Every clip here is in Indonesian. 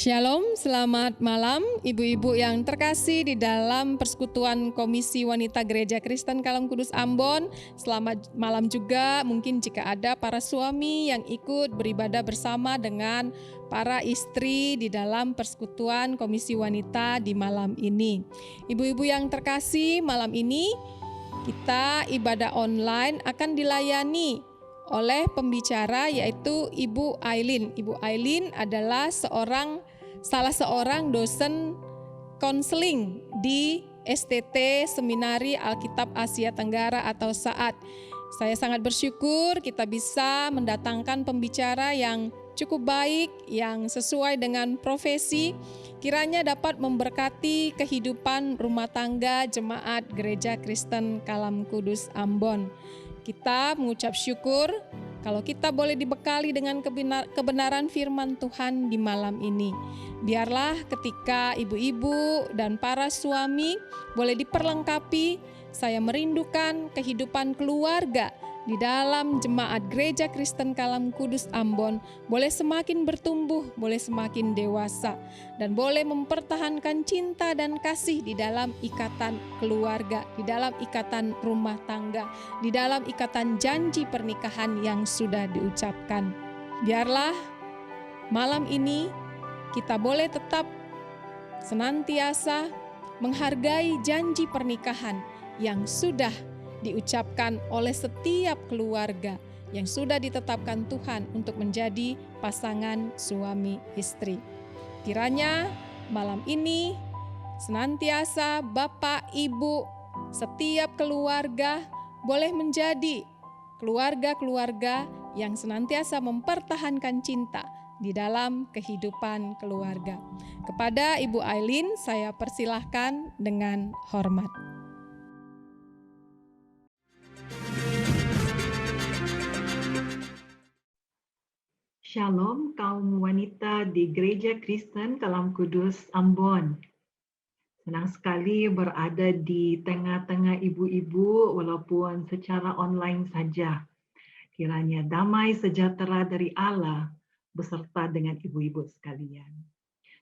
Shalom, selamat malam ibu-ibu yang terkasih di dalam Persekutuan Komisi Wanita Gereja Kristen Kalam Kudus Ambon. Selamat malam juga mungkin jika ada para suami yang ikut beribadah bersama dengan para istri di dalam Persekutuan Komisi Wanita di malam ini. Ibu-ibu yang terkasih, malam ini kita ibadah online akan dilayani oleh pembicara yaitu Ibu Aileen. Ibu Aileen adalah salah seorang dosen konseling di STT Seminari Alkitab Asia Tenggara atau SAAT. Saya sangat bersyukur kita bisa mendatangkan pembicara yang cukup baik, yang sesuai dengan profesi, kiranya dapat memberkati kehidupan rumah tangga jemaat Gereja Kristen Kalam Kudus Ambon. Kita mengucap syukur kalau kita boleh dibekali dengan kebenaran firman Tuhan di malam ini. Biarlah ketika ibu-ibu dan para suami boleh diperlengkapi, saya merindukan kehidupan keluarga di dalam jemaat Gereja Kristen Kalam Kudus Ambon boleh semakin bertumbuh, boleh semakin dewasa, dan boleh mempertahankan cinta dan kasih di dalam ikatan keluarga, di dalam ikatan rumah tangga, di dalam ikatan janji pernikahan yang sudah diucapkan. Biarlah malam ini kita boleh tetap senantiasa menghargai janji pernikahan yang sudah diucapkan oleh setiap keluarga yang sudah ditetapkan Tuhan untuk menjadi pasangan suami istri. Kiranya malam ini senantiasa Bapak, Ibu, setiap keluarga boleh menjadi keluarga-keluarga yang senantiasa mempertahankan cinta di dalam kehidupan keluarga. Kepada Ibu Aileen, saya persilahkan dengan hormat. Shalom kaum wanita di Gereja Kristen Kalam Kudus Ambon. Senang sekali berada di tengah-tengah ibu-ibu walaupun secara online saja. Kiranya damai sejahtera dari Allah beserta dengan ibu-ibu sekalian.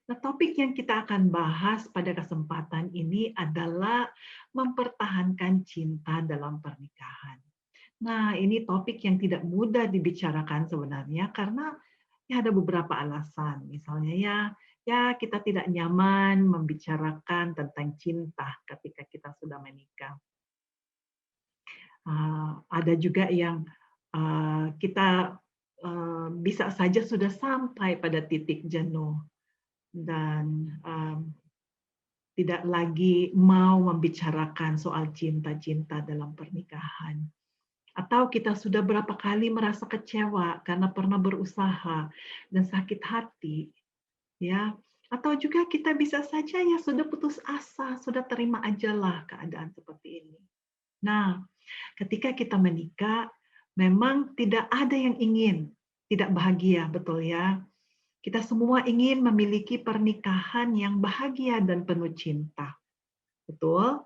Nah, topik yang kita akan bahas pada kesempatan ini adalah mempertahankan cinta dalam pernikahan. Nah, ini topik yang tidak mudah dibicarakan sebenarnya karena ya ada beberapa alasan. Misalnya ya kita tidak nyaman membicarakan tentang cinta ketika kita sudah menikah. Ada juga yang kita bisa saja sudah sampai pada titik jenuh dan tidak lagi mau membicarakan soal cinta-cinta dalam pernikahan. Atau kita sudah berapa kali merasa kecewa karena pernah berusaha dan sakit hati, ya. Atau juga kita bisa saja ya sudah putus asa, sudah terima ajalah keadaan seperti ini. Nah, ketika kita menikah, memang tidak ada yang ingin tidak bahagia, betul ya? Kita semua ingin memiliki pernikahan yang bahagia dan penuh cinta. Betul?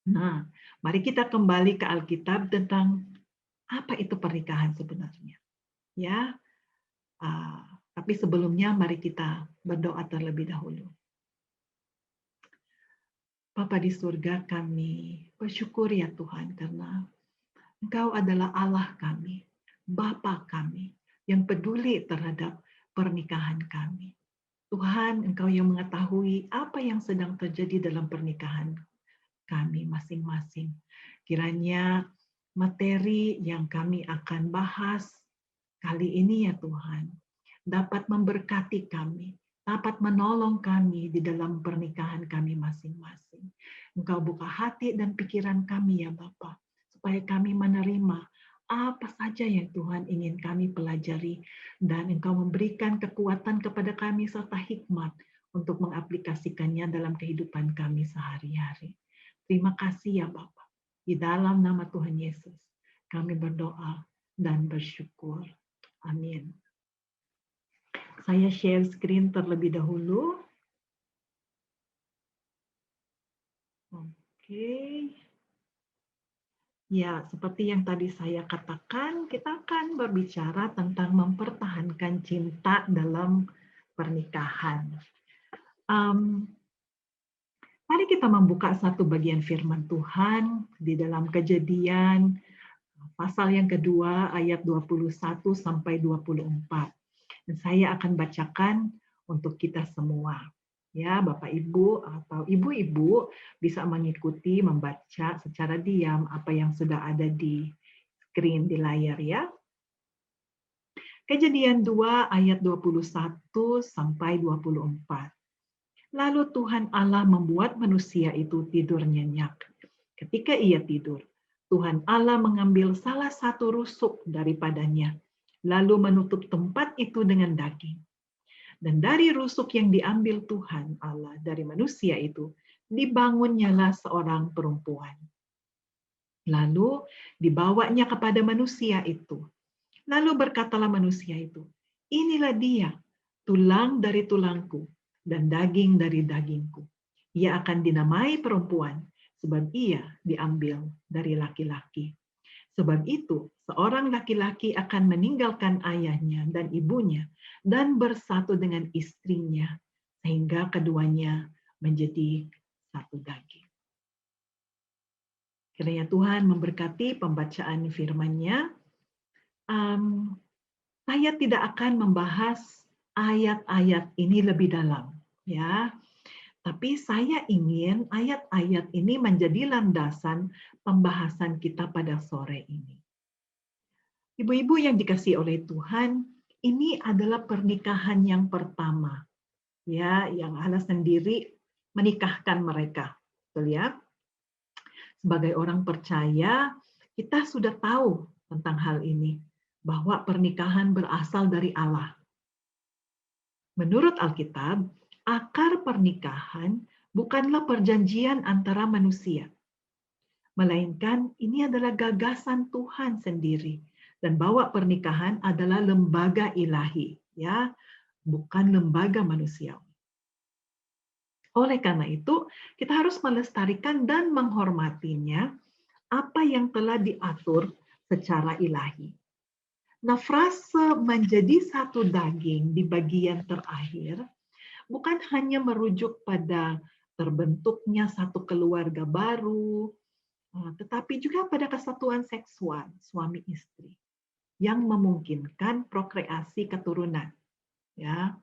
Nah, mari kita kembali ke Alkitab tentang apa itu pernikahan sebenarnya, ya. Tapi sebelumnya mari kita berdoa terlebih dahulu. Bapa di surga, kami bersyukur ya Tuhan karena Engkau adalah Allah kami, Bapa kami yang peduli terhadap pernikahan kami. Tuhan, Engkau yang mengetahui apa yang sedang terjadi dalam pernikahan kami masing-masing. Kiranya materi yang kami akan bahas kali ini ya Tuhan, dapat memberkati kami, dapat menolong kami di dalam pernikahan kami masing-masing. Engkau buka hati dan pikiran kami ya Bapa, supaya kami menerima apa saja yang Tuhan ingin kami pelajari, dan Engkau memberikan kekuatan kepada kami serta hikmat untuk mengaplikasikannya dalam kehidupan kami sehari-hari. Terima kasih ya Bapa. Di dalam nama Tuhan Yesus, kami berdoa dan bersyukur. Amin. Saya share screen terlebih dahulu. Oke. Ya, seperti yang tadi saya katakan, kita akan berbicara tentang mempertahankan cinta dalam pernikahan. Mari kita membuka satu bagian firman Tuhan di dalam Kejadian pasal yang kedua ayat 21 sampai 24. Dan saya akan bacakan untuk kita semua. Ya, Bapak Ibu atau Ibu-ibu bisa mengikuti membaca secara diam apa yang sudah ada di screen di layar ya. Kejadian 2 ayat 21 sampai 24. Lalu Tuhan Allah membuat manusia itu tidur nyenyak. Ketika ia tidur, Tuhan Allah mengambil salah satu rusuk daripadanya, lalu menutup tempat itu dengan daging. Dan dari rusuk yang diambil Tuhan Allah dari manusia itu, dibangunnyalah seorang perempuan. Lalu dibawanya kepada manusia itu. Lalu berkatalah manusia itu, inilah dia, tulang dari tulangku dan daging dari dagingku. Ia akan dinamai perempuan, sebab ia diambil dari laki-laki. Sebab itu, seorang laki-laki akan meninggalkan ayahnya dan ibunya dan bersatu dengan istrinya, sehingga keduanya menjadi satu daging. Kiranya Tuhan memberkati pembacaan firman-Nya. Saya tidak akan membahas ayat-ayat ini lebih dalam, ya. Tapi saya ingin ayat-ayat ini menjadi landasan pembahasan kita pada sore ini. Ibu-ibu yang dikasihi oleh Tuhan, ini adalah pernikahan yang pertama, ya, yang Allah sendiri menikahkan mereka, betul ya? Sebagai orang percaya, kita sudah tahu tentang hal ini, bahwa pernikahan berasal dari Allah. Menurut Alkitab, akar pernikahan bukanlah perjanjian antara manusia, melainkan ini adalah gagasan Tuhan sendiri, dan bahwa pernikahan adalah lembaga ilahi, ya, bukan lembaga manusia. Oleh karena itu, kita harus melestarikan dan menghormatinya apa yang telah diatur secara ilahi. Nah, frase menjadi satu daging di bagian terakhir bukan hanya merujuk pada terbentuknya satu keluarga baru, tetapi juga pada kesatuan seksual suami istri yang memungkinkan prokreasi keturunan. Ya,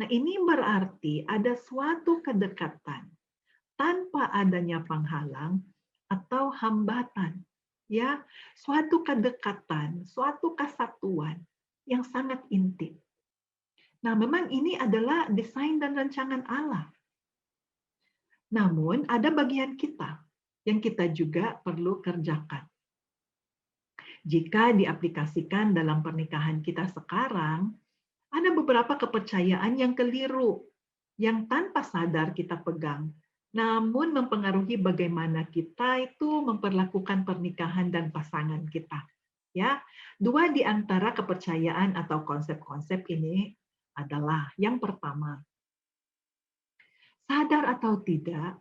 nah ini berarti ada suatu kedekatan tanpa adanya penghalang atau hambatan. Ya, suatu kedekatan, suatu kesatuan yang sangat intim. Nah, memang ini adalah desain dan rancangan Allah. Namun, ada bagian kita yang kita juga perlu kerjakan. Jika diaplikasikan dalam pernikahan kita sekarang, ada beberapa kepercayaan yang keliru, yang tanpa sadar kita pegang, namun mempengaruhi bagaimana kita itu memperlakukan pernikahan dan pasangan kita. Ya, dua di antara kepercayaan atau konsep-konsep ini adalah yang pertama, sadar atau tidak,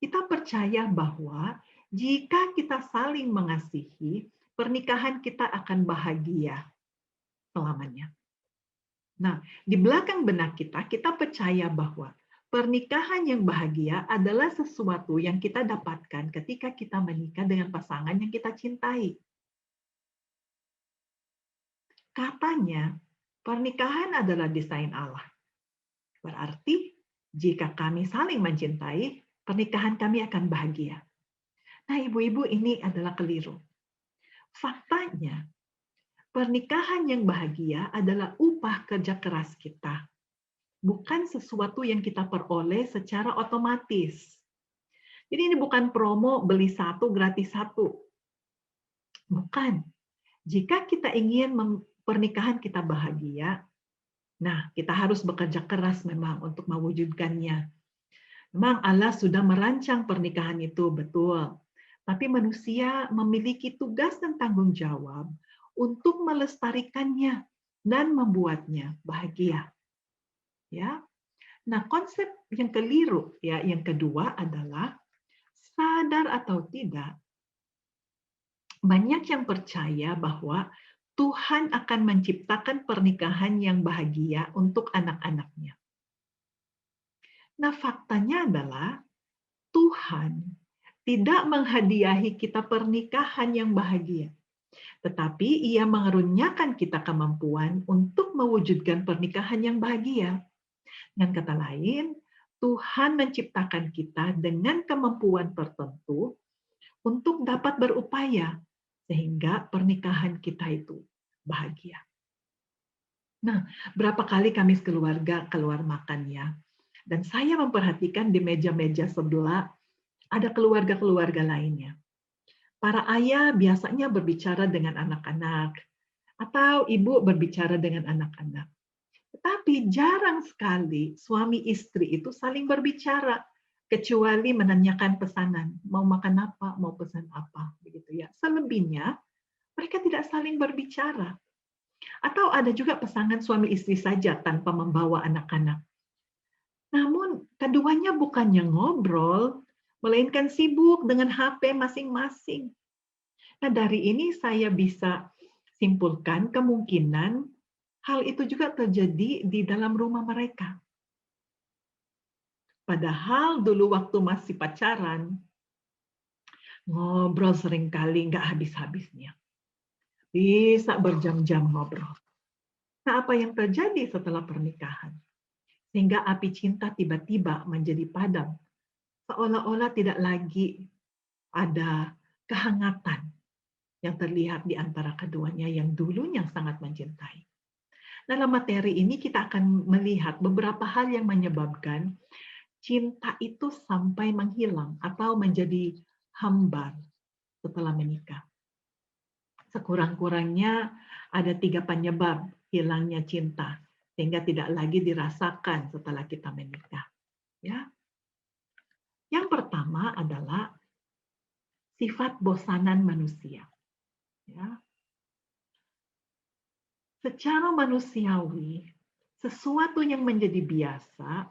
kita percaya bahwa jika kita saling mengasihi, pernikahan kita akan bahagia selamanya. Nah, di belakang benak kita, kita percaya bahwa pernikahan yang bahagia adalah sesuatu yang kita dapatkan ketika kita menikah dengan pasangan yang kita cintai. Katanya, pernikahan adalah desain Allah. Berarti, jika kami saling mencintai, pernikahan kami akan bahagia. Nah, ibu-ibu, ini adalah keliru. Faktanya, pernikahan yang bahagia adalah upah kerja keras kita. Bukan sesuatu yang kita peroleh secara otomatis. Jadi ini bukan promo beli satu gratis satu. Bukan. Jika kita ingin pernikahan kita bahagia, nah kita harus bekerja keras memang untuk mewujudkannya. Memang Allah sudah merancang pernikahan itu, betul. Tapi manusia memiliki tugas dan tanggung jawab untuk melestarikannya dan membuatnya bahagia. Ya. Nah, konsep yang keliru ya, yang kedua adalah sadar atau tidak, banyak yang percaya bahwa Tuhan akan menciptakan pernikahan yang bahagia untuk anak-anaknya. Nah, faktanya adalah Tuhan tidak menghadiahi kita pernikahan yang bahagia, tetapi Ia mengaruniakan kita kemampuan untuk mewujudkan pernikahan yang bahagia. Dengan kata lain, Tuhan menciptakan kita dengan kemampuan tertentu untuk dapat berupaya sehingga pernikahan kita itu bahagia. Nah, berapa kali kami sekeluarga keluar makan ya, dan saya memperhatikan di meja-meja sebelah ada keluarga-keluarga lainnya. Para ayah biasanya berbicara dengan anak-anak, atau ibu berbicara dengan anak-anak. Tetapi jarang sekali suami istri itu saling berbicara, kecuali menanyakan pesanan, mau makan apa, mau pesan apa, begitu ya. Selebihnya mereka tidak saling berbicara. Atau ada juga pasangan suami istri saja tanpa membawa anak-anak. Namun keduanya bukannya ngobrol, melainkan sibuk dengan HP masing-masing. Nah, dari ini saya bisa simpulkan kemungkinan hal itu juga terjadi di dalam rumah mereka. Padahal dulu waktu masih pacaran, ngobrol seringkali nggak habis-habisnya. Bisa berjam-jam ngobrol. Nah, apa yang terjadi setelah pernikahan? Sehingga api cinta tiba-tiba menjadi padam. Seolah-olah tidak lagi ada kehangatan yang terlihat di antara keduanya yang dulunya sangat mencintai. Dalam materi ini kita akan melihat beberapa hal yang menyebabkan cinta itu sampai menghilang atau menjadi hambar setelah menikah. Sekurang-kurangnya ada 3 penyebab hilangnya cinta sehingga tidak lagi dirasakan setelah kita menikah. Ya, yang pertama adalah sifat bosanan manusia. Ya, secara manusiawi, sesuatu yang menjadi biasa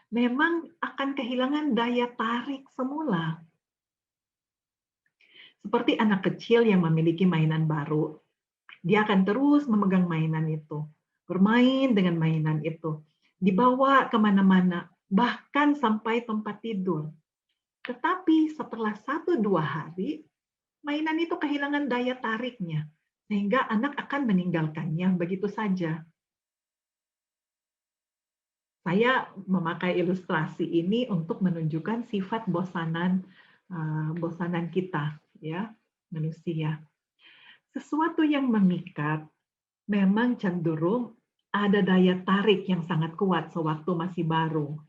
memang akan kehilangan daya tarik semula. Seperti anak kecil yang memiliki mainan baru, dia akan terus memegang mainan itu, bermain dengan mainan itu, dibawa kemana-mana, bahkan sampai tempat tidur. Tetapi setelah 1-2 hari, mainan itu kehilangan daya tariknya, sehingga anak akan meninggalkannya begitu saja. Saya memakai ilustrasi ini untuk menunjukkan sifat bosanan kita, ya, manusia. Sesuatu yang memikat memang cenderung ada daya tarik yang sangat kuat sewaktu masih baru.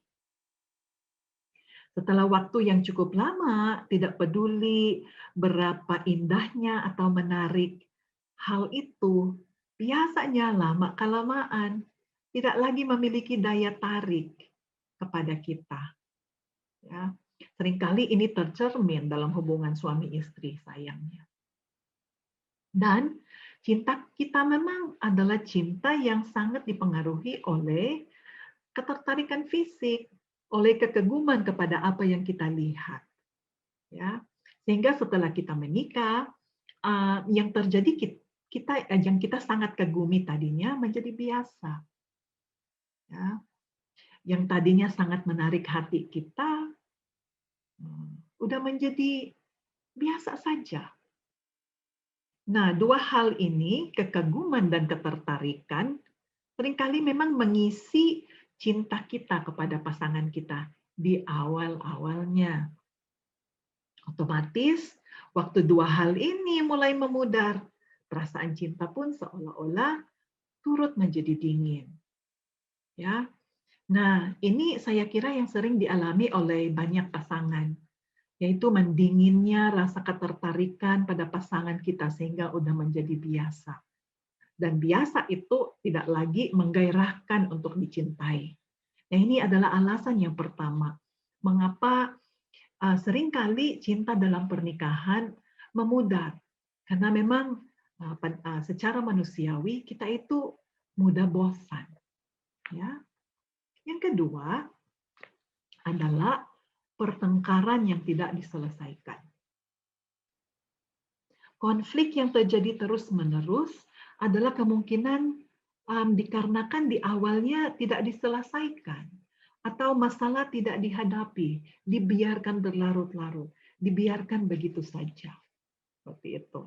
Setelah waktu yang cukup lama, tidak peduli berapa indahnya atau menarik hal itu, biasanya lama-kelamaan tidak lagi memiliki daya tarik kepada kita. Ya, seringkali ini tercermin dalam hubungan suami istri sayangnya. Dan cinta kita memang adalah cinta yang sangat dipengaruhi oleh ketertarikan fisik, oleh kekeguman kepada apa yang kita lihat. Ya, sehingga setelah kita menikah, yang terjadi yang kita sangat kagumi tadinya menjadi biasa. Ya, yang tadinya sangat menarik hati kita, udah menjadi biasa saja. Nah, 2 hal ini, kekaguman dan ketertarikan, seringkali memang mengisi cinta kita kepada pasangan kita di awal-awalnya. Otomatis, waktu 2 hal ini mulai memudar, perasaan cinta pun seolah-olah turut menjadi dingin. Ya. Nah, ini saya kira yang sering dialami oleh banyak pasangan, yaitu mendinginnya rasa ketertarikan pada pasangan kita sehingga udah menjadi biasa. Dan biasa itu tidak lagi menggairahkan untuk dicintai. Nah, ini adalah alasan yang pertama, mengapa seringkali cinta dalam pernikahan memudar. Karena memang secara manusiawi kita itu mudah bosan. Ya. Yang kedua adalah pertengkaran yang tidak diselesaikan. Konflik yang terjadi terus-menerus adalah kemungkinan dikarenakan di awalnya tidak diselesaikan atau masalah tidak dihadapi, dibiarkan berlarut-larut, dibiarkan begitu saja. Seperti itu.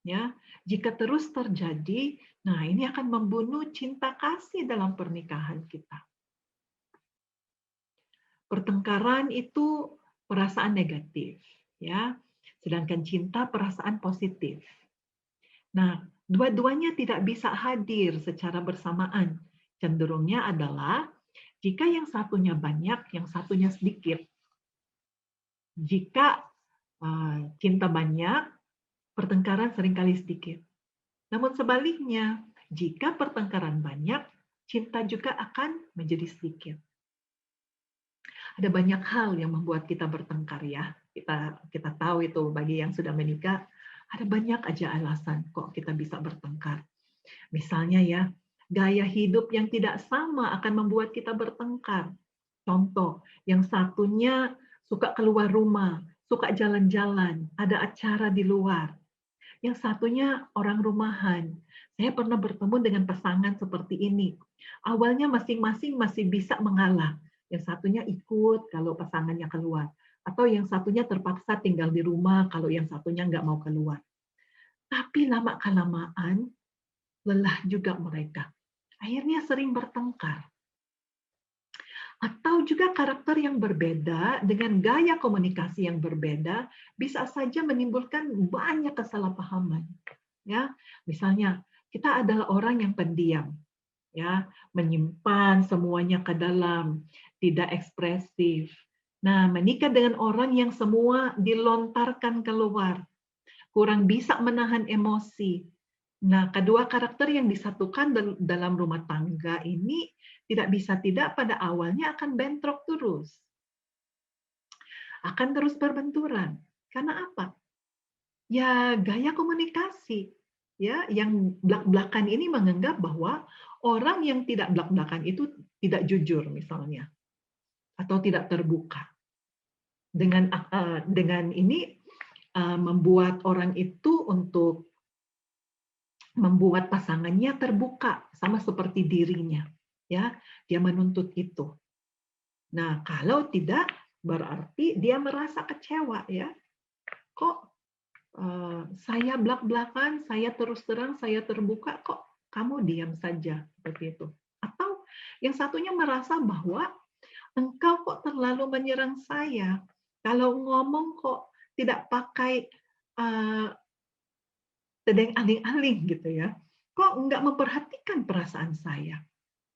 Ya, jika terus terjadi, nah ini akan membunuh cinta kasih dalam pernikahan kita. Pertengkaran itu perasaan negatif, ya. Sedangkan cinta perasaan positif. Nah, dua-duanya tidak bisa hadir secara bersamaan. Cenderungnya adalah jika yang satunya banyak, yang satunya sedikit. Jika cinta banyak, pertengkaran seringkali sedikit. Namun sebaliknya, jika pertengkaran banyak, cinta juga akan menjadi sedikit. Ada banyak hal yang membuat kita bertengkar ya. Kita tahu itu bagi yang sudah menikah, ada banyak aja alasan kok kita bisa bertengkar. Misalnya ya, gaya hidup yang tidak sama akan membuat kita bertengkar. Contoh, yang satunya suka keluar rumah, suka jalan-jalan, ada acara di luar. Yang satunya orang rumahan. Saya pernah bertemu dengan pasangan seperti ini. Awalnya masing-masing masih bisa mengalah. Yang satunya ikut kalau pasangannya keluar. Atau yang satunya terpaksa tinggal di rumah kalau yang satunya nggak mau keluar. Tapi lama-kelamaan, lelah juga mereka. Akhirnya sering bertengkar. Atau juga karakter yang berbeda dengan gaya komunikasi yang berbeda bisa saja menimbulkan banyak kesalahpahaman. Ya, misalnya kita adalah orang yang pendiam, ya, menyimpan semuanya ke dalam, tidak ekspresif. Nah, menikah dengan orang yang semua dilontarkan keluar, kurang bisa menahan emosi. Nah, kedua karakter yang disatukan dalam rumah tangga ini tidak bisa tidak pada awalnya akan bentrok terus. Akan terus berbenturan. Karena apa? Ya, gaya komunikasi. Ya, yang blak-blakan ini menganggap bahwa orang yang tidak blak-blakan itu tidak jujur misalnya atau tidak terbuka. Dengan ini membuat orang itu untuk membuat pasangannya terbuka sama seperti dirinya, ya. Dia menuntut itu. Nah, kalau tidak berarti dia merasa kecewa ya. Kok saya blak-blakan, saya terus terang, saya terbuka, kok kamu diam saja seperti itu. Atau yang satunya merasa bahwa engkau kok terlalu menyerang saya. Kalau ngomong kok tidak pakai tedeng aling-aling gitu ya. Kok nggak memperhatikan perasaan saya?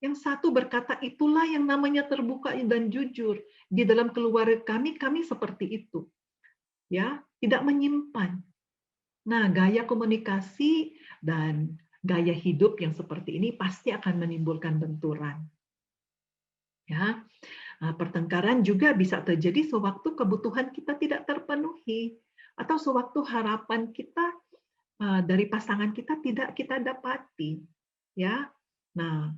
Yang satu berkata, itulah yang namanya terbuka dan jujur. Di dalam keluarga kami seperti itu. Ya, tidak menyimpan. Nah, gaya komunikasi dan gaya hidup yang seperti ini pasti akan menimbulkan benturan. Ya, pertengkaran juga bisa terjadi sewaktu kebutuhan kita tidak terpenuhi atau sewaktu harapan kita dari pasangan kita tidak kita dapati, ya. Nah,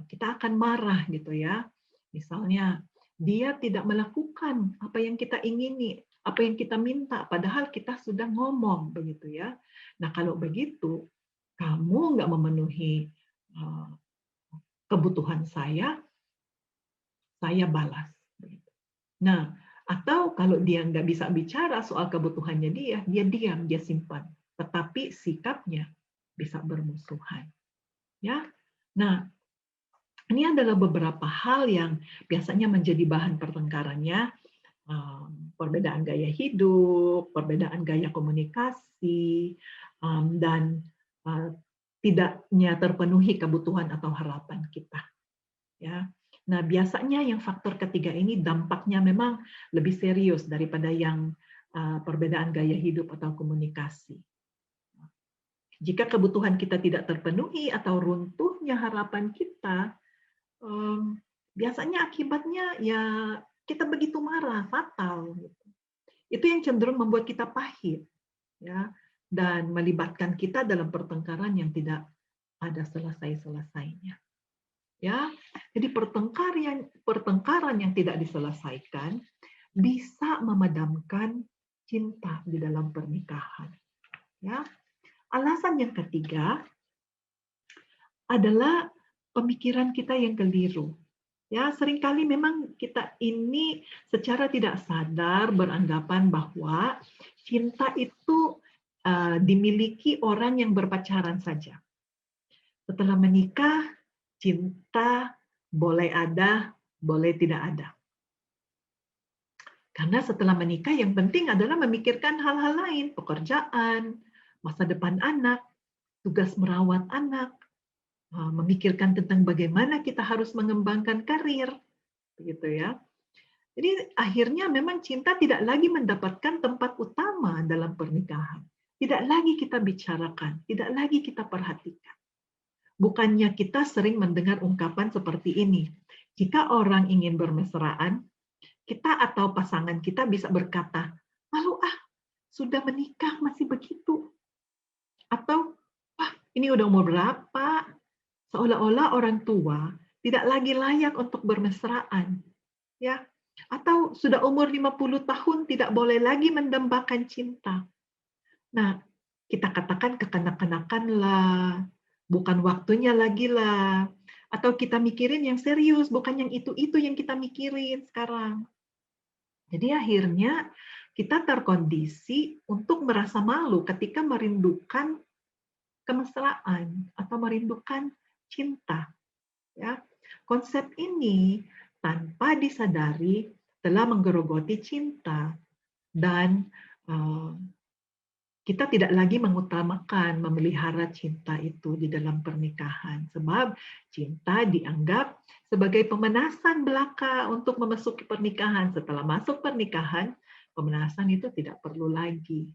kita akan marah gitu ya. Misalnya dia tidak melakukan apa yang kita ingini, apa yang kita minta, padahal kita sudah ngomong begitu ya. Nah, kalau begitu kamu nggak memenuhi kebutuhan saya balas. Nah, atau kalau dia nggak bisa bicara soal kebutuhannya dia diam, dia simpan. Tetapi sikapnya bisa bermusuhan. Ya, nah ini adalah beberapa hal yang biasanya menjadi bahan pertengkarannya, perbedaan gaya hidup, perbedaan gaya komunikasi, dan tidaknya terpenuhi kebutuhan atau harapan kita. Ya, nah biasanya yang faktor ketiga ini dampaknya memang lebih serius daripada yang perbedaan gaya hidup atau komunikasi. Jika kebutuhan kita tidak terpenuhi atau runtuhnya harapan kita, biasanya akibatnya ya kita begitu marah, fatal. Itu yang cenderung membuat kita pahit, ya, dan melibatkan kita dalam pertengkaran yang tidak ada selesai-selesainya. Ya, jadi pertengkaran yang tidak diselesaikan bisa memadamkan cinta di dalam pernikahan. Ya, alasan yang ketiga adalah pemikiran kita yang keliru. Ya, seringkali memang kita ini secara tidak sadar beranggapan bahwa cinta itu dimiliki orang yang berpacaran saja. Setelah menikah, cinta boleh ada, boleh tidak ada. Karena setelah menikah yang penting adalah memikirkan hal-hal lain, pekerjaan, masa depan anak, tugas merawat anak, memikirkan tentang bagaimana kita harus mengembangkan karir, begitu ya. Jadi akhirnya memang cinta tidak lagi mendapatkan tempat utama dalam pernikahan. Tidak lagi kita bicarakan, tidak lagi kita perhatikan. Bukannya kita sering mendengar ungkapan seperti ini. Jika orang ingin bermesraan, kita atau pasangan kita bisa berkata, "Malu ah, sudah menikah masih begitu." Atau, "Wah, ini udah umur berapa?" Seolah-olah orang tua tidak lagi layak untuk bermesraan, ya. Atau sudah umur 50 tahun tidak boleh lagi mendambakan cinta. Nah, kita katakan kekanak-kanakan lah, bukan waktunya lagi lah. Atau kita mikirin yang serius, bukan yang itu-itu yang kita mikirin sekarang. Jadi akhirnya kita terkondisi untuk merasa malu ketika merindukan kemesraan atau merindukan cinta. Ya, konsep ini tanpa disadari telah menggerogoti cinta dan eh, kita tidak lagi mengutamakan memelihara cinta itu di dalam pernikahan sebab cinta dianggap sebagai pemanasan belaka untuk memasuki pernikahan. Setelah masuk pernikahan, pemanasan itu tidak perlu lagi.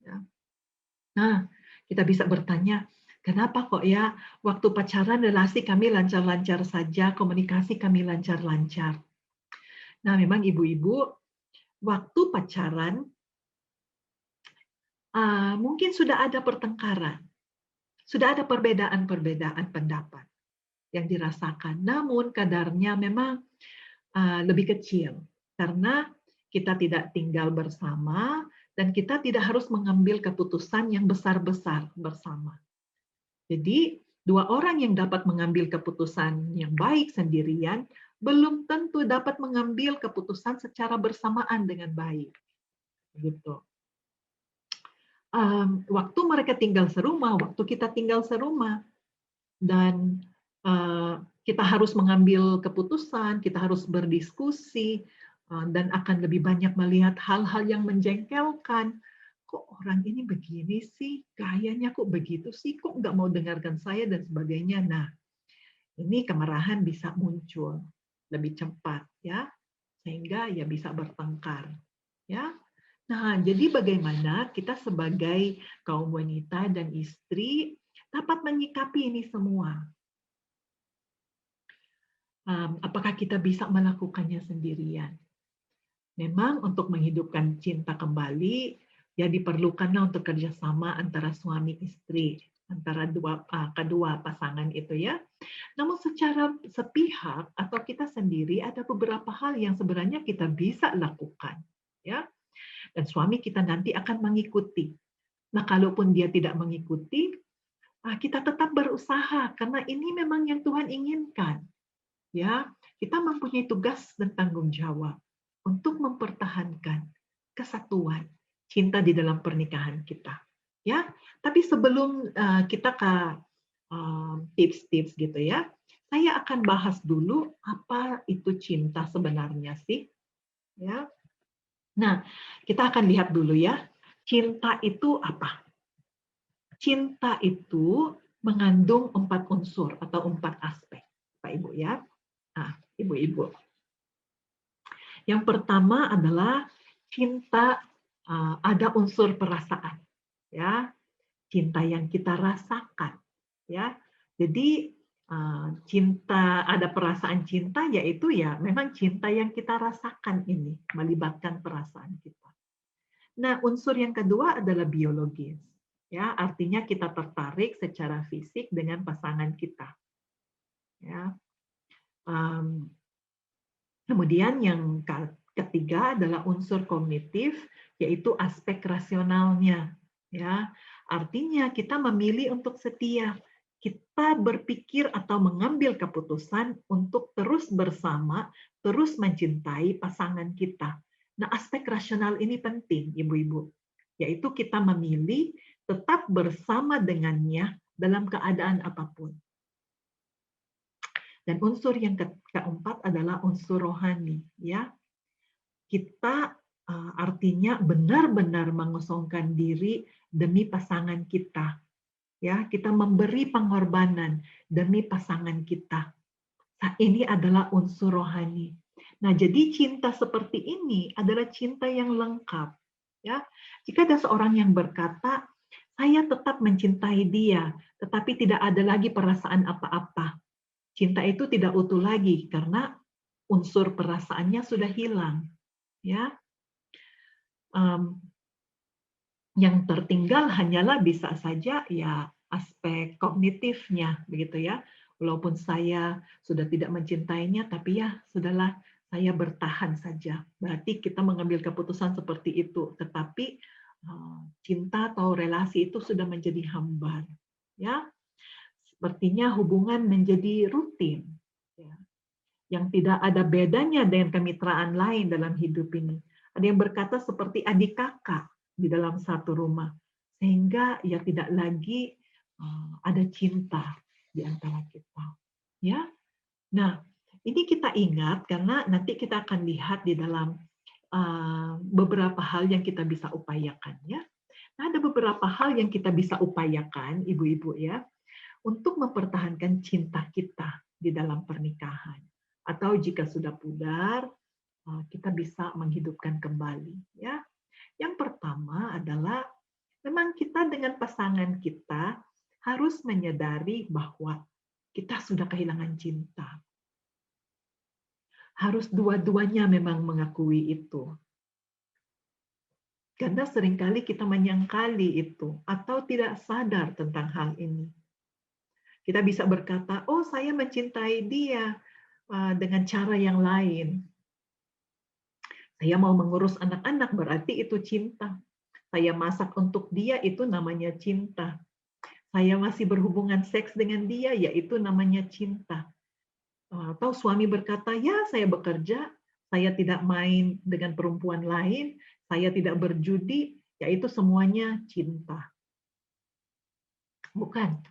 Ya. Nah, kita bisa bertanya, kenapa kok ya waktu pacaran relasi kami lancar-lancar saja, komunikasi kami lancar-lancar. Nah, memang ibu-ibu, waktu pacaran mungkin sudah ada pertengkaran, sudah ada perbedaan-perbedaan pendapat yang dirasakan. Namun kadarnya memang lebih kecil karena kita tidak tinggal bersama dan kita tidak harus mengambil keputusan yang besar-besar bersama. Jadi, dua orang yang dapat mengambil keputusan yang baik sendirian belum tentu dapat mengambil keputusan secara bersamaan dengan baik. Gitu. Waktu mereka tinggal serumah, waktu kita tinggal serumah, dan kita harus mengambil keputusan, kita harus berdiskusi, dan akan lebih banyak melihat hal-hal yang menjengkelkan. Kok orang ini begini sih, gayanya kok begitu sih, kok nggak mau dengarkan saya, dan sebagainya. Nah, ini kemarahan bisa muncul lebih cepat, ya, sehingga ya bisa bertengkar. Ya, nah, jadi bagaimana kita sebagai kaum wanita dan istri dapat menyikapi ini semua? Apakah kita bisa melakukannya sendirian? Memang untuk menghidupkan cinta kembali, ya diperlukanlah untuk kerjasama antara suami istri, antara kedua pasangan itu ya. Namun secara sepihak atau kita sendiri ada beberapa hal yang sebenarnya kita bisa lakukan, ya. Dan suami kita nanti akan mengikuti. Nah, kalaupun dia tidak mengikuti, kita tetap berusaha karena ini memang yang Tuhan inginkan. Ya, kita mempunyai tugas dan tanggung jawab untuk mempertahankan kesatuan cinta di dalam pernikahan kita. Ya, tapi sebelum kita ke tips-tips gitu ya, saya akan bahas dulu apa itu cinta sebenarnya sih. Ya, nah kita akan lihat dulu ya, cinta itu apa? Cinta itu mengandung 4 unsur atau 4 aspek, Pak Ibu ya. Nah, Ibu-ibu. Yang pertama adalah cinta ada unsur perasaan, ya. Cinta yang kita rasakan, ya. Jadi cinta ada perasaan cinta yaitu ya memang cinta yang kita rasakan ini melibatkan perasaan kita. Nah, unsur yang kedua adalah biologis. Ya, artinya kita tertarik secara fisik dengan pasangan kita. Ya. Kemudian yang ketiga adalah unsur kognitif, yaitu aspek rasionalnya. Ya, artinya kita memilih untuk setia, kita berpikir atau mengambil keputusan untuk terus bersama, terus mencintai pasangan kita. Nah, aspek rasional ini penting, Ibu-ibu, yaitu kita memilih tetap bersama dengannya dalam keadaan apapun. Dan unsur yang keempat adalah unsur rohani, ya. Kita artinya benar-benar mengosongkan diri demi pasangan kita. Ya, kita memberi pengorbanan demi pasangan kita. Nah, ini adalah unsur rohani. Nah, jadi cinta seperti ini adalah cinta yang lengkap. Ya, jika ada seorang yang berkata, saya tetap mencintai dia, tetapi tidak ada lagi perasaan apa-apa. Cinta itu tidak utuh lagi karena unsur perasaannya sudah hilang. Ya, yang tertinggal hanyalah bisa saja ya aspek kognitifnya, begitu ya. Walaupun saya sudah tidak mencintainya, tapi ya sudahlah, saya bertahan saja. Berarti kita mengambil keputusan seperti itu. Tetapi cinta atau relasi itu sudah menjadi hambar. Ya, sepertinya hubungan menjadi rutin. Ya. Yang tidak ada bedanya dengan kemitraan lain dalam hidup ini. Ada yang berkata seperti adik kakak di dalam satu rumah, sehingga ya tidak lagi ada cinta di antara kita. Ya, nah ini kita ingat karena nanti kita akan lihat di dalam beberapa hal yang kita bisa upayakan. Ya, nah, ada beberapa hal yang kita bisa upayakan, ibu-ibu ya, untuk mempertahankan cinta kita di dalam pernikahan. Atau jika sudah pudar, kita bisa menghidupkan kembali. Ya, yang pertama adalah memang kita dengan pasangan kita harus menyadari bahwa kita sudah kehilangan cinta. Harus dua-duanya memang mengakui itu. Karena seringkali kita menyangkali itu atau tidak sadar tentang hal ini. Kita bisa berkata, oh saya mencintai dia dengan cara yang lain. Saya mau mengurus anak-anak, berarti itu cinta. Saya masak untuk dia, itu namanya cinta. Saya masih berhubungan seks dengan dia, yaitu namanya cinta. Atau suami berkata, ya saya bekerja, saya tidak main dengan perempuan lain, saya tidak berjudi, yaitu semuanya cinta. Bukan.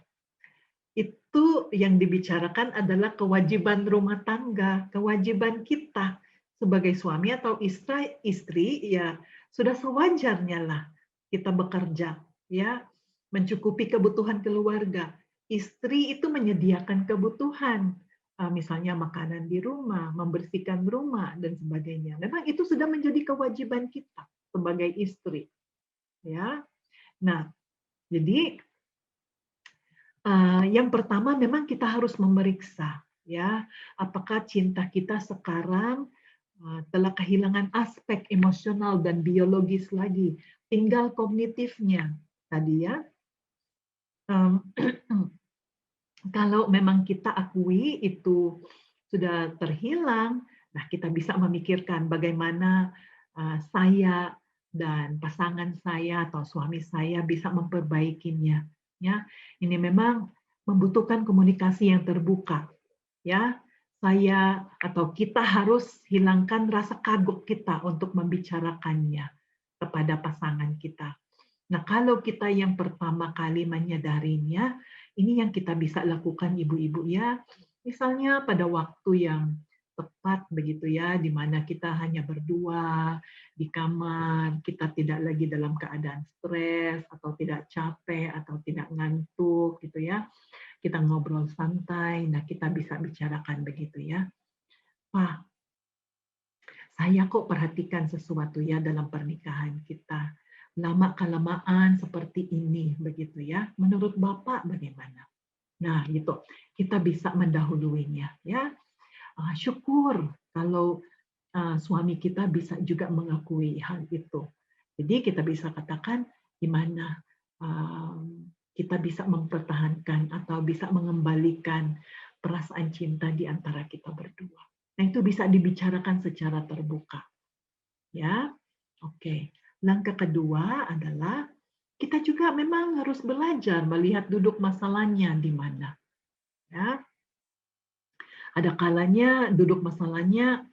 Itu yang dibicarakan adalah kewajiban rumah tangga, kewajiban kita sebagai suami atau istri ya sudah sewajarnya lah kita bekerja ya, mencukupi kebutuhan keluarga. Istri itu menyediakan kebutuhan, misalnya makanan di rumah, membersihkan rumah dan sebagainya. Memang itu sudah menjadi kewajiban kita sebagai istri. Ya. Nah, jadi yang pertama memang kita harus memeriksa ya, apakah cinta kita sekarang telah kehilangan aspek emosional dan biologis lagi, tinggal kognitifnya tadi ya. Kalau memang kita akui itu sudah terhilang, nah kita bisa memikirkan bagaimana saya dan pasangan saya atau suami saya bisa memperbaikinya. Ya, ini memang membutuhkan komunikasi yang terbuka. Ya, saya atau kita harus hilangkan rasa kagok kita untuk membicarakannya kepada pasangan kita. Nah, kalau kita yang pertama kali menyadarinya, ini yang kita bisa lakukan ibu-ibu ya. Misalnya pada waktu yang tepat begitu ya, di mana kita hanya berdua di kamar, kita tidak lagi dalam keadaan stres atau tidak capek atau tidak ngantuk gitu ya. Kita ngobrol santai, nah kita bisa bicarakan begitu ya. Wah, saya kok perhatikan sesuatu ya dalam pernikahan kita. Lama-kelamaan seperti ini begitu ya. Menurut Bapak bagaimana? Nah, gitu. Kita bisa mendahuluinya ya. Syukur kalau suami kita bisa juga mengakui hal itu. Jadi kita bisa katakan gimana kita bisa mempertahankan atau bisa mengembalikan perasaan cinta di antara kita berdua. Nah, itu bisa dibicarakan secara terbuka. Ya. Oke. Langkah kedua adalah kita juga memang harus belajar melihat duduk masalahnya di mana. Ya, ada kalanya duduk masalahnya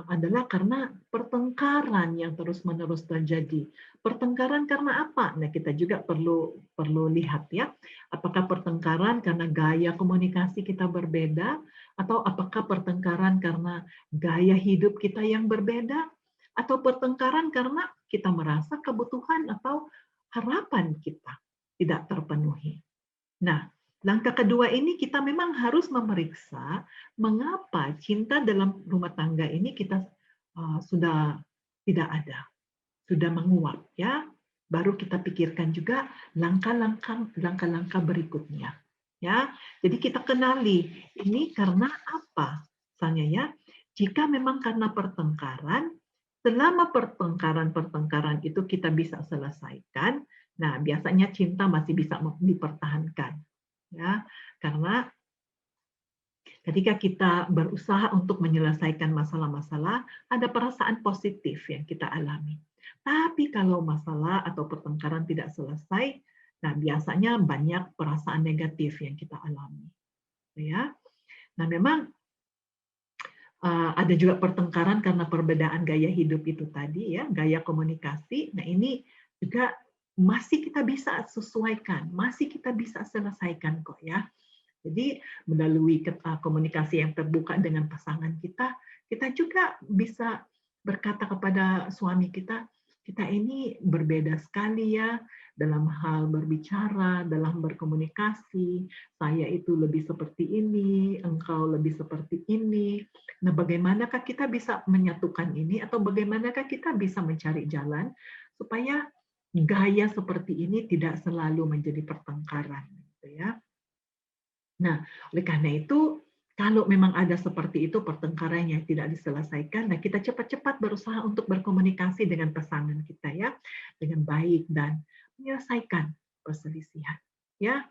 adalah karena pertengkaran yang terus-menerus terjadi. Pertengkaran karena apa? Nah, kita juga perlu perlu lihat ya, apakah pertengkaran karena gaya komunikasi kita berbeda, atau apakah pertengkaran karena gaya hidup kita yang berbeda, atau pertengkaran karena kita merasa kebutuhan atau harapan kita tidak terpenuhi. Nah, langkah kedua ini kita memang harus memeriksa mengapa cinta dalam rumah tangga ini kita sudah tidak ada, sudah menguap ya. Baru kita pikirkan juga langkah-langkah berikutnya. Ya. Jadi kita kenali ini karena apa? Misalnya ya, jika memang karena pertengkaran, selama pertengkaran-pertengkaran itu kita bisa selesaikan, nah biasanya cinta masih bisa dipertahankan ya, karena ketika kita berusaha untuk menyelesaikan masalah-masalah, ada perasaan positif yang kita alami. Tapi kalau masalah atau pertengkaran tidak selesai, nah biasanya banyak perasaan negatif yang kita alami, ya. Nah, memang ada juga pertengkaran karena perbedaan gaya hidup itu tadi ya, gaya komunikasi. Nah, ini juga masih kita bisa sesuaikan, masih kita bisa selesaikan kok ya. Jadi melalui komunikasi yang terbuka dengan pasangan kita, kita juga bisa berkata kepada suami kita, kita ini berbeda sekali ya dalam hal berbicara, dalam berkomunikasi. Saya itu lebih seperti ini, engkau lebih seperti ini. Nah, bagaimanakah kita bisa menyatukan ini atau bagaimanakah kita bisa mencari jalan supaya gaya seperti ini tidak selalu menjadi pertengkaran, gitu ya. Nah, oleh karena itu, kalau memang ada seperti itu pertengkaran yang tidak diselesaikan, nah kita cepat-cepat berusaha untuk berkomunikasi dengan pasangan kita ya, dengan baik dan menyelesaikan perselisihan. Ya,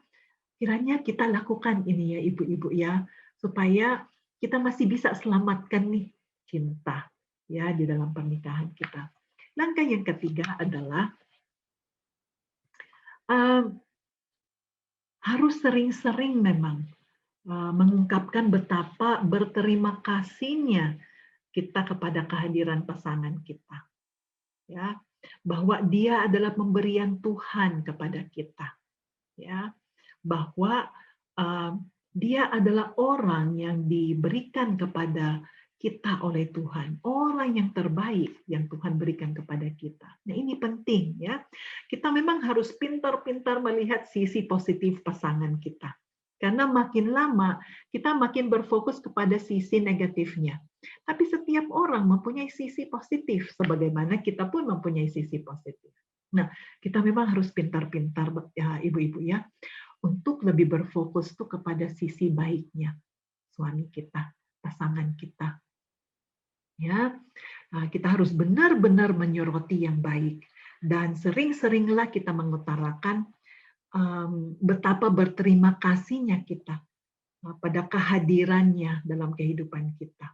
kiranya kita lakukan ini ya ibu-ibu ya, supaya kita masih bisa selamatkan nih cinta ya di dalam pernikahan kita. Langkah yang ketiga adalah harus sering-sering memang mengungkapkan betapa berterima kasihnya kita kepada kehadiran pasangan kita, ya, bahwa dia adalah pemberian Tuhan kepada kita, ya, bahwa dia adalah orang yang diberikan kepada kita oleh Tuhan, orang yang terbaik yang Tuhan berikan kepada kita. Nah, ini penting ya. Kita memang harus pintar-pintar melihat sisi positif pasangan kita. Karena makin lama kita makin berfokus kepada sisi negatifnya. Tapi setiap orang mempunyai sisi positif, sebagaimana kita pun mempunyai sisi positif. Nah, kita memang harus pintar-pintar ya, ibu-ibu ya, untuk lebih berfokus tuh kepada sisi baiknya suami kita, pasangan kita. Ya, kita harus benar-benar menyoroti yang baik dan sering-seringlah kita mengutarakan betapa berterima kasihnya kita pada kehadirannya dalam kehidupan kita.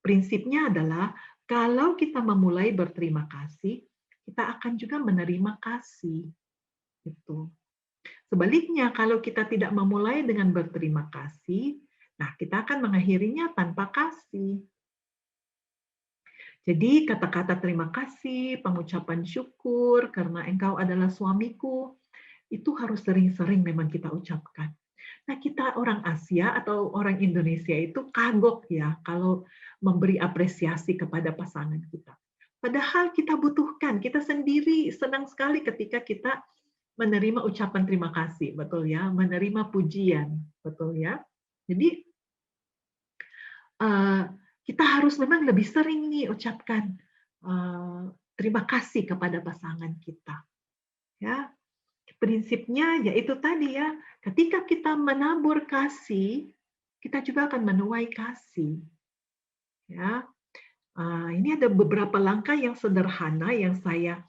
Prinsipnya adalah kalau kita memulai berterima kasih, kita akan juga menerima kasih. Gitu. Sebaliknya, kalau kita tidak memulai dengan berterima kasih, nah kita akan mengakhirinya tanpa kasih. Jadi kata-kata terima kasih, pengucapan syukur karena engkau adalah suamiku, itu harus sering-sering memang kita ucapkan. Nah, kita orang Asia atau orang Indonesia itu kagok ya kalau memberi apresiasi kepada pasangan kita. Padahal kita butuhkan, kita sendiri senang sekali ketika kita menerima ucapan terima kasih, betul ya, menerima pujian, betul ya. Jadi kita harus memang lebih sering nih ucapkan terima kasih kepada pasangan kita. Ya, prinsipnya yaitu tadi ya, ketika kita menabur kasih, kita juga akan menuai kasih. Ya, ini ada beberapa langkah yang sederhana yang saya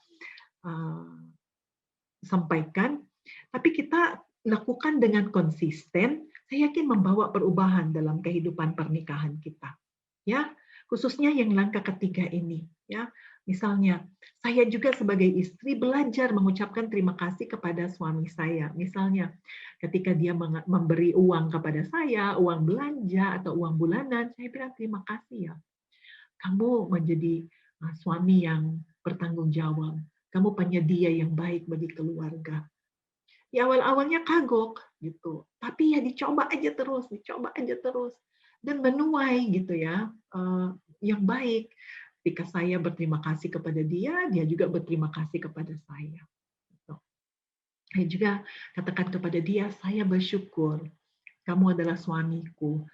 sampaikan, tapi kita lakukan dengan konsisten. Saya yakin membawa perubahan dalam kehidupan pernikahan kita. Ya, khususnya yang langkah ketiga ini, ya, Misalnya, saya juga sebagai istri belajar mengucapkan terima kasih kepada suami saya. Misalnya, ketika dia memberi uang kepada saya, uang belanja atau uang bulanan, saya bilang terima kasih ya. Kamu menjadi suami yang bertanggung jawab. Kamu penyedia yang baik bagi keluarga. Di awal-awalnya kagok gitu, tapi ya dicoba aja terus, dan menuai gitu ya, yang baik. Ketika saya berterima kasih kepada dia, dia juga berterima kasih kepada saya. Gitu. Saya juga katakan kepada dia, saya bersyukur kamu adalah suamiku,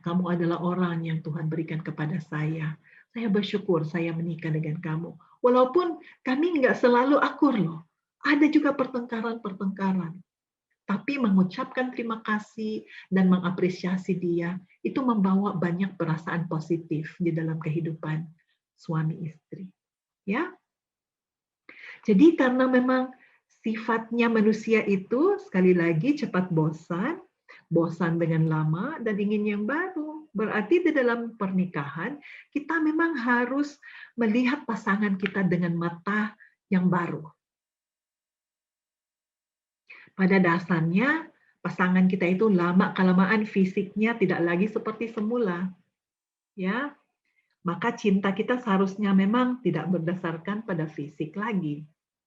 kamu adalah orang yang Tuhan berikan kepada saya. Saya bersyukur saya menikah dengan kamu. Walaupun kami nggak selalu akur loh, ada juga pertengkaran-pertengkaran. Tapi mengucapkan terima kasih dan mengapresiasi dia, itu membawa banyak perasaan positif di dalam kehidupan suami istri. Ya, jadi karena memang sifatnya manusia itu sekali lagi cepat bosan, bosan dengan lama dan ingin yang baru. Berarti di dalam pernikahan kita memang harus melihat pasangan kita dengan mata yang baru. Pada dasarnya pasangan kita itu lama-kelamaan fisiknya tidak lagi seperti semula. Ya, maka cinta kita seharusnya memang tidak berdasarkan pada fisik lagi,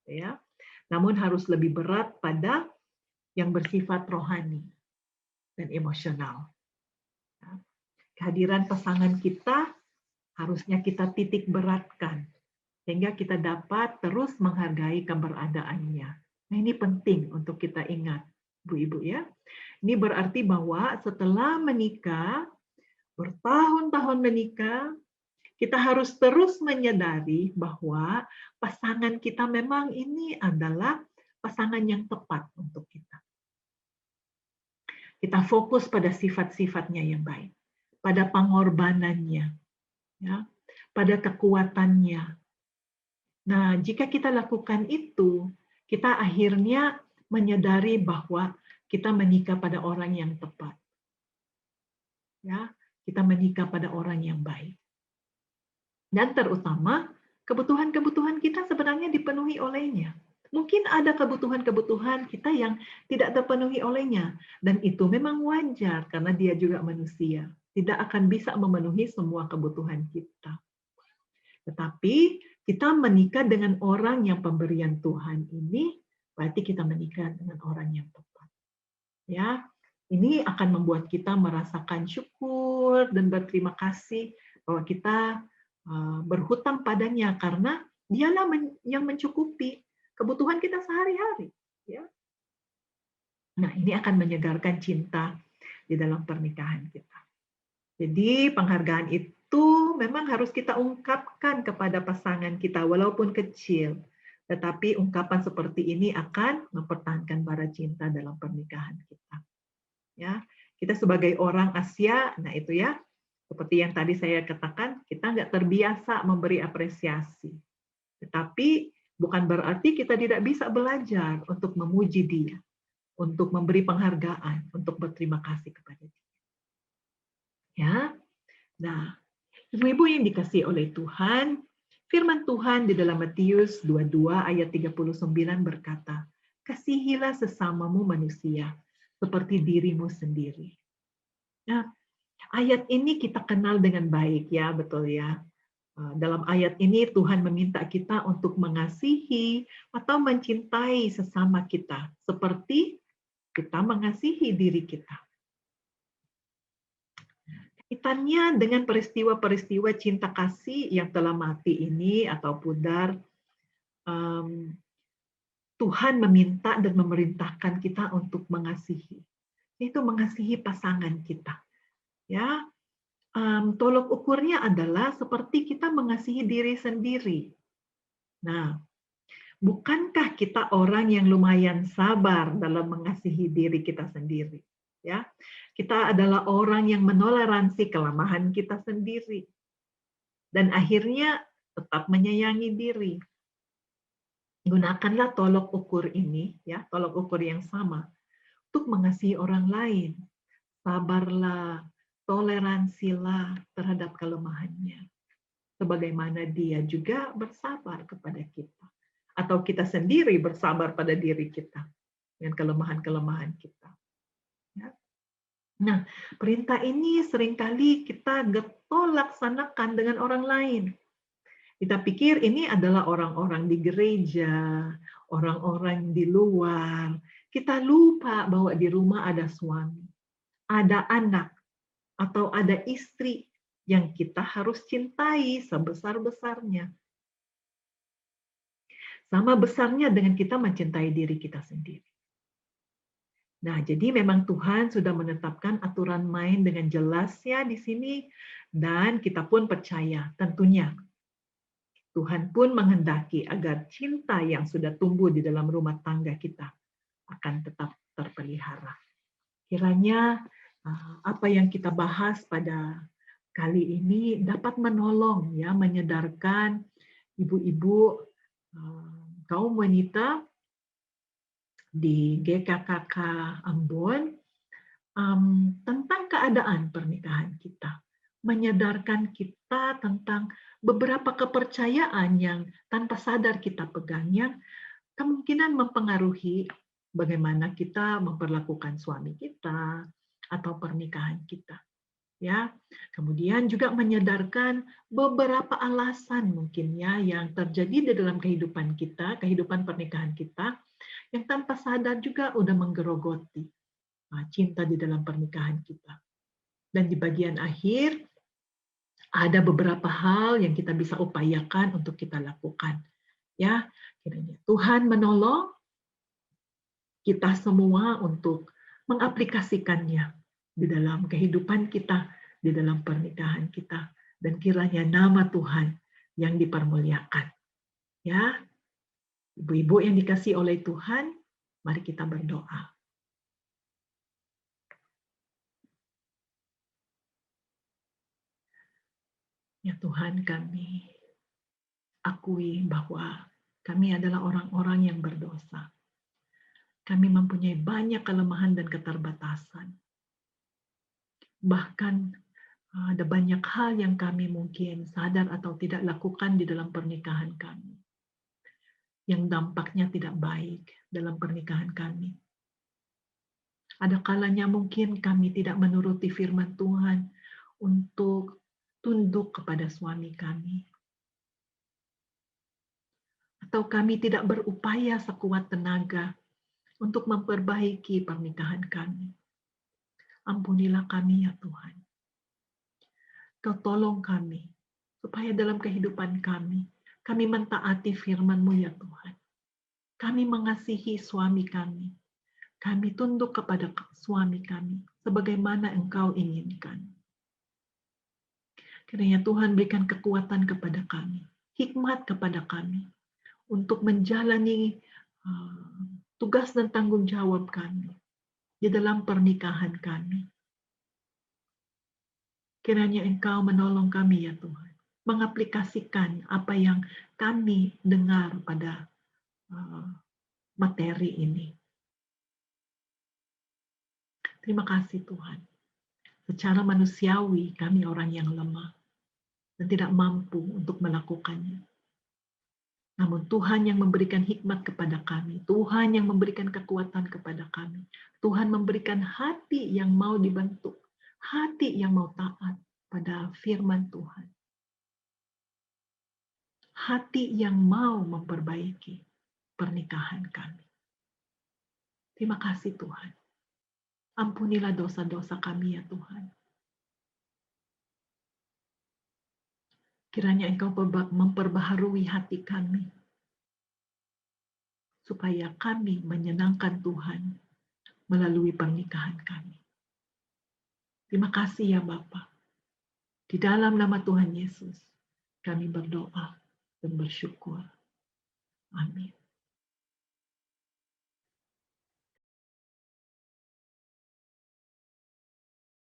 ya. Namun harus lebih berat pada yang bersifat rohani dan emosional. Kehadiran pasangan kita harusnya kita titik beratkan sehingga kita dapat terus menghargai keberadaannya. Nah, ini penting untuk kita ingat, Bu Ibu ya. Ini berarti bahwa setelah menikah, bertahun-tahun menikah, kita harus terus menyadari bahwa pasangan kita memang ini adalah pasangan yang tepat untuk kita. Kita fokus pada sifat-sifatnya yang baik, pada pengorbanannya, ya, pada kekuatannya. Nah, jika kita lakukan itu, kita akhirnya menyadari bahwa kita menikah pada orang yang tepat. Ya, kita menikah pada orang yang baik. Dan terutama, kebutuhan-kebutuhan kita sebenarnya dipenuhi olehnya. Mungkin ada kebutuhan-kebutuhan kita yang tidak terpenuhi olehnya. Dan itu memang wajar karena dia juga manusia. Tidak akan bisa memenuhi semua kebutuhan kita. Tetapi kita menikah dengan orang yang pemberian Tuhan ini, berarti kita menikah dengan orang yang tepat. Ya, ini akan membuat kita merasakan syukur dan berterima kasih bahwa kita berhutang padanya karena dialah yang mencukupi kebutuhan kita sehari-hari. Ya. Nah, ini akan menyegarkan cinta di dalam pernikahan kita. Jadi penghargaan itu memang harus kita ungkapkan kepada pasangan kita walaupun kecil. Tetapi ungkapan seperti ini akan mempertahankan bara cinta dalam pernikahan kita. Ya, kita sebagai orang Asia, nah itu ya, seperti yang tadi saya katakan, kita nggak terbiasa memberi apresiasi. Tetapi bukan berarti kita tidak bisa belajar untuk memuji dia, untuk memberi penghargaan, untuk berterima kasih kepada dia. Ya, nah, ibu-ibu yang dikasihi oleh Tuhan, firman Tuhan di dalam Matius 22 ayat 39 berkata, kasihilah sesamamu manusia seperti dirimu sendiri. Nah, ayat ini kita kenal dengan baik ya, betul ya. Dalam ayat ini Tuhan meminta kita untuk mengasihi atau mencintai sesama kita seperti kita mengasihi diri kita. Kaitannya dengan peristiwa-peristiwa cinta kasih yang telah mati ini atau pudar, Tuhan meminta dan memerintahkan kita untuk mengasihi. Itu mengasihi pasangan kita. Ya, tolok ukurnya adalah seperti kita mengasihi diri sendiri. Nah, bukankah kita orang yang lumayan sabar dalam mengasihi diri kita sendiri? Ya, kita adalah orang yang menoleransi kelemahan kita sendiri dan akhirnya tetap menyayangi diri. Gunakanlah tolok ukur ini, ya, tolok ukur yang sama untuk mengasihi orang lain. Sabarlah, toleransilah terhadap kelemahannya. sebagaimana Dia juga bersabar kepada kita. Atau kita sendiri bersabar pada diri kita dengan kelemahan-kelemahan kita. Ya. Nah, perintah ini seringkali kita getol laksanakan dengan orang lain. Kita pikir ini adalah orang-orang di gereja, orang-orang di luar. Kita lupa bahwa di rumah ada suami, ada anak, atau ada istri yang kita harus cintai sebesar-besarnya. Sama besarnya dengan kita mencintai diri kita sendiri. Nah, jadi memang Tuhan sudah menetapkan aturan main dengan jelas ya di sini, dan kita pun percaya tentunya Tuhan pun menghendaki agar cinta yang sudah tumbuh di dalam rumah tangga kita akan tetap terpelihara. Kiranya apa yang kita bahas pada kali ini dapat menolong ya, menyadarkan ibu-ibu kaum wanita di GKKK Ambon tentang keadaan pernikahan kita, menyadarkan kita tentang beberapa kepercayaan yang tanpa sadar kita pegang yang kemungkinan mempengaruhi bagaimana kita memperlakukan suami kita atau pernikahan kita. Ya, kemudian juga menyadarkan beberapa alasan mungkin ya yang terjadi di dalam kehidupan kita, kehidupan pernikahan kita, yang tanpa sadar juga udah menggerogoti cinta di dalam pernikahan kita. Dan di bagian akhir ada beberapa hal yang kita bisa upayakan untuk kita lakukan. Ya, kiranya Tuhan menolong kita semua untuk mengaplikasikannya di dalam kehidupan kita, di dalam pernikahan kita, dan kiranya nama Tuhan yang dipermuliakan. Ya, ibu-ibu yang dikasihi oleh Tuhan, mari kita berdoa. Ya Tuhan, kami akui bahwa kami adalah orang-orang yang berdosa. Kami mempunyai banyak kelemahan dan keterbatasan. Bahkan ada banyak hal yang kami mungkin sadar atau tidak lakukan di dalam pernikahan kami, yang dampaknya tidak baik dalam pernikahan kami. Ada kalanya mungkin kami tidak menuruti firman Tuhan untuk tunduk kepada suami kami. Atau kami tidak berupaya sekuat tenaga untuk memperbaiki pernikahan kami. Ampunilah kami ya Tuhan. Kau tolong kami, supaya dalam kehidupan kami mentaati firman-Mu ya Tuhan. Kami mengasihi suami kami. Kami tunduk kepada suami kami, sebagaimana Engkau inginkan. Kiranya Tuhan berikan kekuatan kepada kami, hikmat kepada kami, untuk menjalani tugas dan tanggung jawab kami di dalam pernikahan kami. Kiranya Engkau menolong kami ya Tuhan, mengaplikasikan apa yang kami dengar pada materi ini. Terima kasih Tuhan. Secara manusiawi kami orang yang lemah dan tidak mampu untuk melakukannya. Namun Tuhan yang memberikan hikmat kepada kami, Tuhan yang memberikan kekuatan kepada kami, Tuhan memberikan hati yang mau dibentuk, hati yang mau taat pada firman Tuhan. Hati yang mau memperbaiki pernikahan kami. Terima kasih Tuhan. Ampunilah dosa-dosa kami ya Tuhan. Kiranya Engkau memperbaharui hati kami, supaya kami menyenangkan Tuhan melalui pernikahan kami. Terima kasih ya Bapa. Di dalam nama Tuhan Yesus, kami berdoa dan bersyukur. Amin.